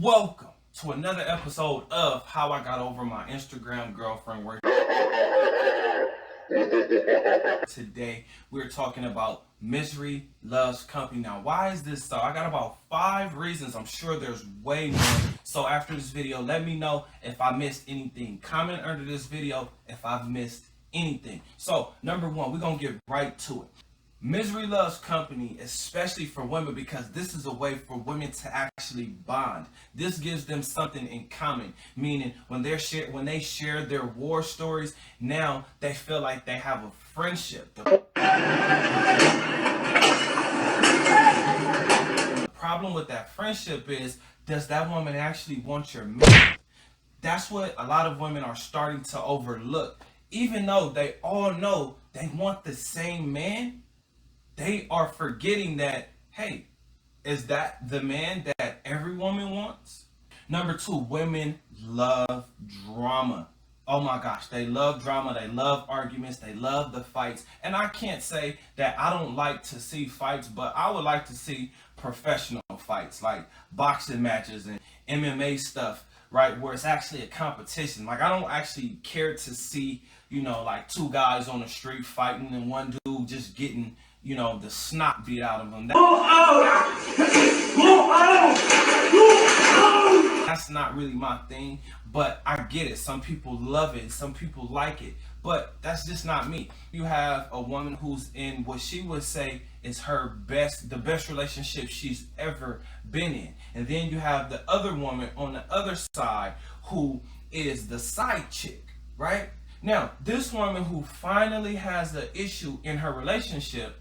Welcome to another episode of How I Got Over My Instagram Girlfriend Work. Today we're talking about misery loves company. Now, why is this so? I got about 5 reasons. I'm sure there's way more. So after this video, let me know if I missed anything. Comment under this video if I've missed anything. So number 1, we're gonna get right to it. Misery loves company, especially for women, because this is a way for women to actually bond. This gives them something in common, meaning when they share their war stories, now they feel like they have a friendship. The problem with that friendship is, does that woman actually want your man? That's what a lot of women are starting to overlook. Even though they all know they want the same man, they are forgetting that, hey, is that the man that every woman wants? Number 2, women love drama. Oh my gosh, they love drama, they love arguments, they love the fights. And I can't say that I don't like to see fights, but I would like to see professional fights, like boxing matches and MMA stuff, right, where it's actually a competition. Like, I don't actually care to see, like 2 guys on the street fighting and one dude just getting, the snot beat out of him. That's not really my thing, but I get it. Some people love it, some people like it, but that's just not me. You have a woman who's in what she would say is the best relationship she's ever been in. And then you have the other woman on the other side who is the side chick, right? Now, this woman who finally has an issue in her relationship,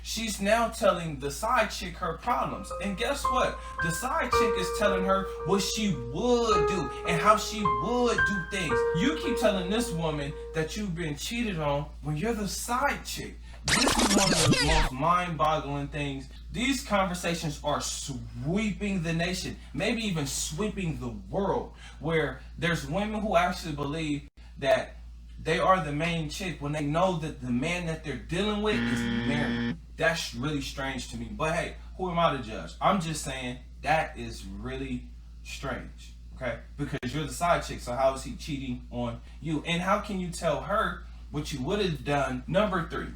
she's now telling the side chick her problems. And guess what? The side chick is telling her what she would do and how she would do things. You keep telling this woman that you've been cheated on when you're the side chick. This is one of the most mind-boggling things. These conversations are sweeping the nation, maybe even sweeping the world, where there's women who actually believe that they are the main chick when they know that the man that they're dealing with is married. That's really strange to me. But hey, who am I to judge? I'm just saying that is really strange, okay? Because you're the side chick, so how is he cheating on you? And how can you tell her what you would have done? Number 3,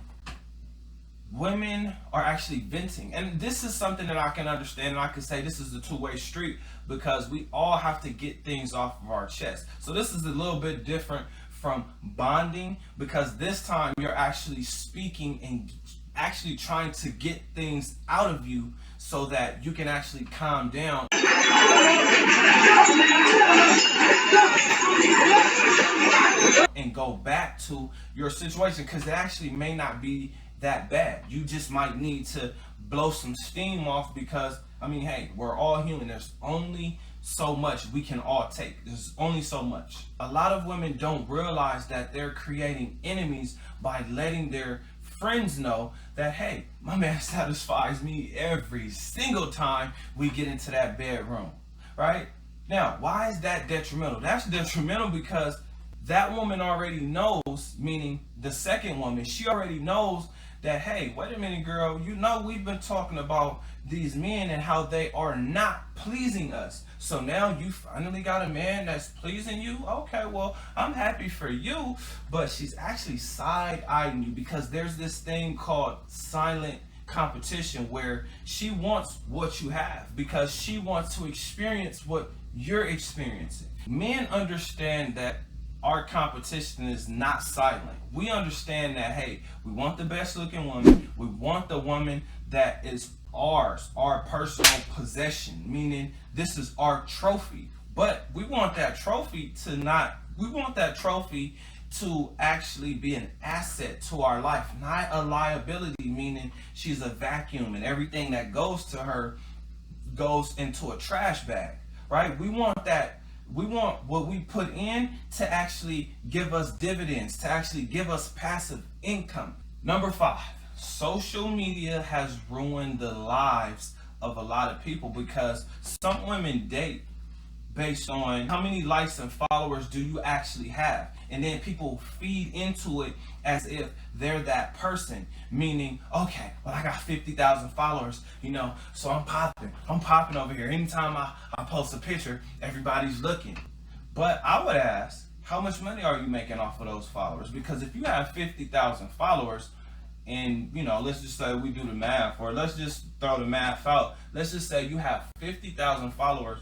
women are actually venting. And this is something that I can understand, and I can say this is a 2-way street, because we all have to get things off of our chest. So this is a little bit different from bonding, because this time you're actually speaking and actually trying to get things out of you so that you can actually calm down and go back to your situation, because it actually may not be that bad. You just might need to blow some steam off, because hey, we're all human. There's only so much we can all take. There's only so much. A lot of women don't realize that they're creating enemies by letting their friends know that, hey, my man satisfies me every single time we get into that bedroom, right? Now, why is that detrimental? That's detrimental because that woman already knows, meaning the second woman, she already knows that, hey, wait a minute, girl, we've been talking about these men and how they are not pleasing us. So now you finally got a man that's pleasing you? Okay, well, I'm happy for you, but she's actually side-eyeing you, because there's this thing called silent competition, where she wants what you have because she wants to experience what you're experiencing. Men understand that our competition is not silent. We understand that, hey, we want the best looking woman. We want the woman that is ours, our personal possession, meaning this is our trophy. But we want that trophy to actually be an asset to our life, not a liability, meaning she's a vacuum and everything that goes to her goes into a trash bag, right? We want what we put in to actually give us dividends, to actually give us passive income. Number 5, social media has ruined the lives of a lot of people, because some women date based on how many likes and followers do you actually have. And then people feed into it as if they're that person, meaning, okay, well, I got 50,000 followers, so I'm popping over here. Anytime I post a picture, everybody's looking. But I would ask, how much money are you making off of those followers? Because if you have 50,000 followers, and let's just say we do the math, or let's just throw the math out. Let's just say you have 50,000 followers.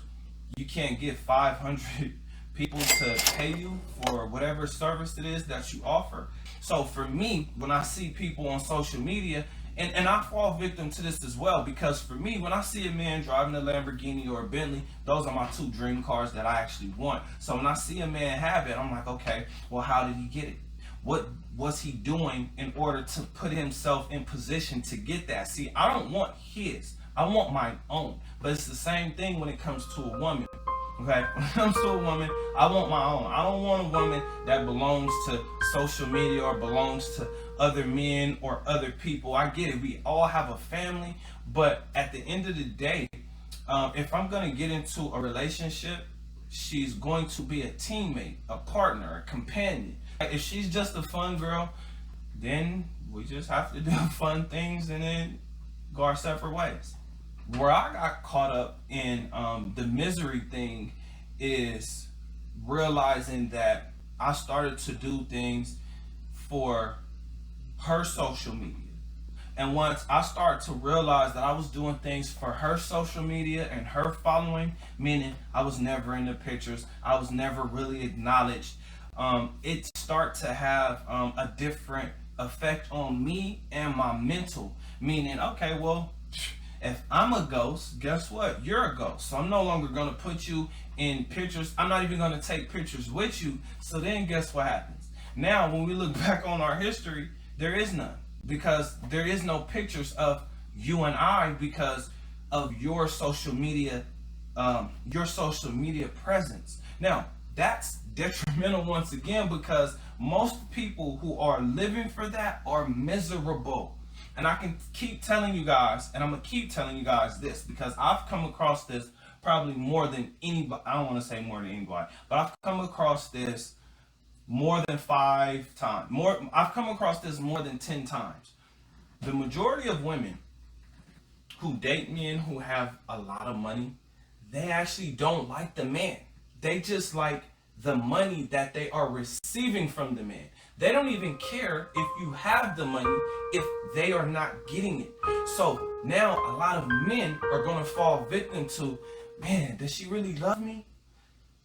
You can't get 500 people to pay you for whatever service it is that you offer. So for me, when I see people on social media, and I fall victim to this as well, because for me, when I see a man driving a Lamborghini or a Bentley, those are my two dream cars that I actually want. So when I see a man have it, I'm like, okay, well, how did he get it? What was he doing in order to put himself in position to get that? See, I don't want his, I want my own. But it's the same thing when it comes to a woman. Okay, when it comes to a woman, I want my own. I don't want a woman that belongs to social media or belongs to other men or other people. I get it. We all have a family, but at the end of the day, if I'm going to get into a relationship, she's going to be a teammate, a partner, a companion. If she's just a fun girl, then we just have to do fun things and then go our separate ways. Where I got caught up in the misery thing is realizing that I started to do things for her social media. And once I started to realize that I was doing things for her social media and her following, meaning I was never in the pictures, I was never really acknowledged, it started to have a different effect on me and my mental. Meaning, okay, well, if I'm a ghost, guess what? You're a ghost. So I'm no longer going to put you in pictures. I'm not even going to take pictures with you. So then guess what happens? Now, when we look back on our history, there is none. Because there is no pictures of you and I because of your social media presence. Now, that's detrimental once again, because most people who are living for that are miserable. And I can keep telling you guys, and I'm going to keep telling you guys this, because I've come across this probably more than anybody. I don't want to say more than anybody, but I've come across this more than 5 times. I've come across this more than 10 times. The majority of women who date men who have a lot of money, they actually don't like the man. They just like the money that they are receiving from the man. They don't even care if you have the money if they are not getting it. So now a lot of men are going to fall victim to, man, does she really love me?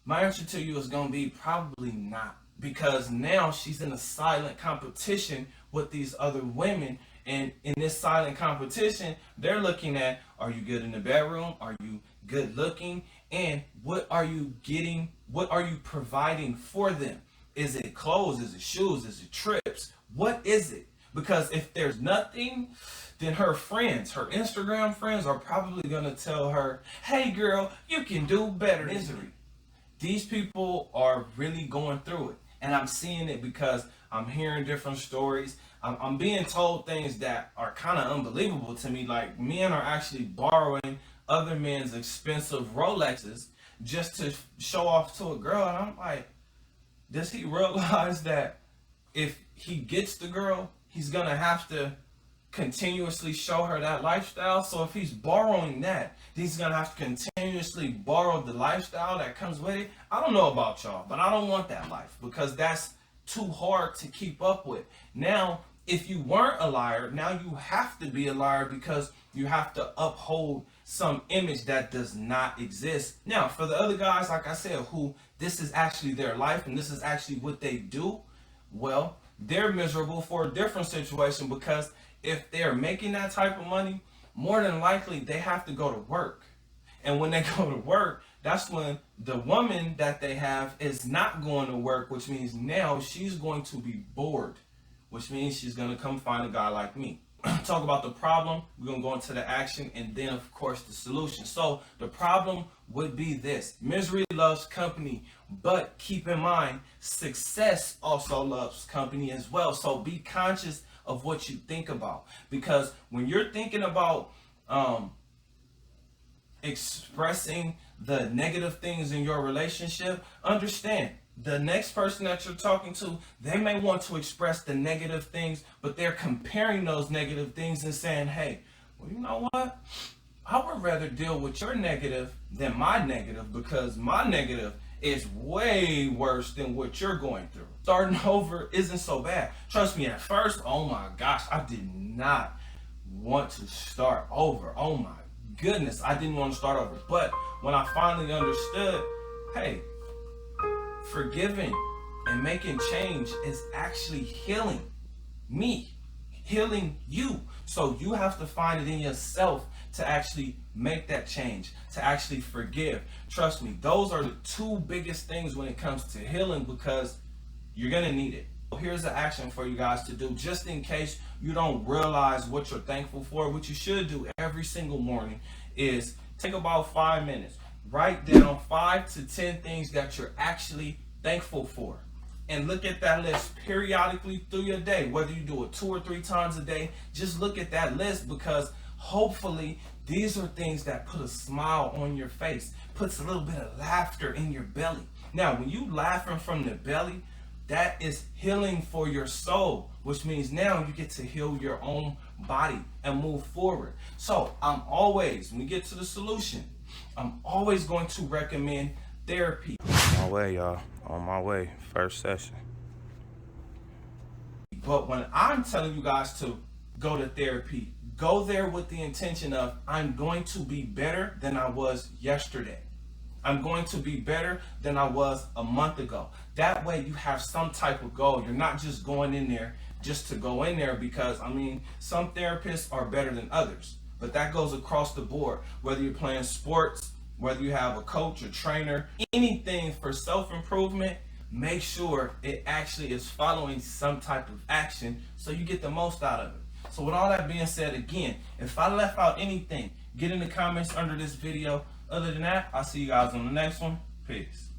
My answer to you is going to be probably not, because now she's in a silent competition with these other women. And in this silent competition, they're looking at, are you good in the bedroom? Are you good looking? And what are you getting? What are you providing for them? Is it clothes? Is it shoes? Is it trips? What is it? Because if there's nothing, then her friends, her Instagram friends, are probably going to tell her, hey girl, you can do better. Misery. These people are really going through it. And I'm seeing it because I'm hearing different stories. I'm being told things that are kind of unbelievable to me. Like, men are actually borrowing other men's expensive Rolexes just to show off to a girl. And I'm like, does he realize that if he gets the girl, he's going to have to continuously show her that lifestyle? So if he's borrowing that, he's going to have to continuously borrow the lifestyle that comes with it. I don't know about y'all, but I don't want that life, because that's too hard to keep up with. Now, if you weren't a liar, now you have to be a liar, because you have to uphold some image that does not exist. Now, for the other guys, like I said, who this is actually their life and this is actually what they do, well, they're miserable for a different situation, because if they're making that type of money, more than likely they have to go to work. And when they go to work, that's when the woman that they have is not going to work, which means now she's going to be bored, which means she's going to come find a guy like me. Talk about the problem, we're going to go into the action, and then of course the solution. So the problem would be this: misery loves company, but keep in mind, success also loves company as well. So be conscious of what you think about, because when you're thinking about expressing the negative things in your relationship, understand the next person that you're talking to, they may want to express the negative things, but they're comparing those negative things and saying, hey, well, you know what? I would rather deal with your negative than my negative, because my negative is way worse than what you're going through. Starting over isn't so bad. Trust me, at first, oh my gosh, I did not want to start over. Oh my goodness, I didn't want to start over. But when I finally understood, hey, forgiving and making change is actually healing me, healing you. So you have to find it in yourself to actually make that change, to actually forgive. Trust me, those are the two biggest things when it comes to healing, because you're gonna need it. Here's an action for you guys to do, just in case you don't realize what you're thankful for. What you should do every single morning is take about 5 minutes, write down 5 to 10 things that you're actually thankful for, and look at that list periodically through your day. Whether you do it 2 or 3 times a day, just look at that list, because hopefully these are things that put a smile on your face, puts a little bit of laughter in your belly. Now, when you laughing from the belly, that is healing for your soul, which means now you get to heal your own body and move forward. So I'm always, when we get to the solution, I'm always going to recommend therapy. On my way, y'all. On my way. First session. But when I'm telling you guys to go to therapy, go there with the intention of, I'm going to be better than I was yesterday. I'm going to be better than I was a month ago. That way you have some type of goal. You're not just going in there just to go in there, because, I mean, some therapists are better than others. But that goes across the board. Whether you're playing sports, whether you have a coach or trainer, anything for self-improvement, make sure it actually is following some type of action so you get the most out of it. So with all that being said, again, if I left out anything, get in the comments under this video. Other than that, I'll see you guys on the next one. Peace.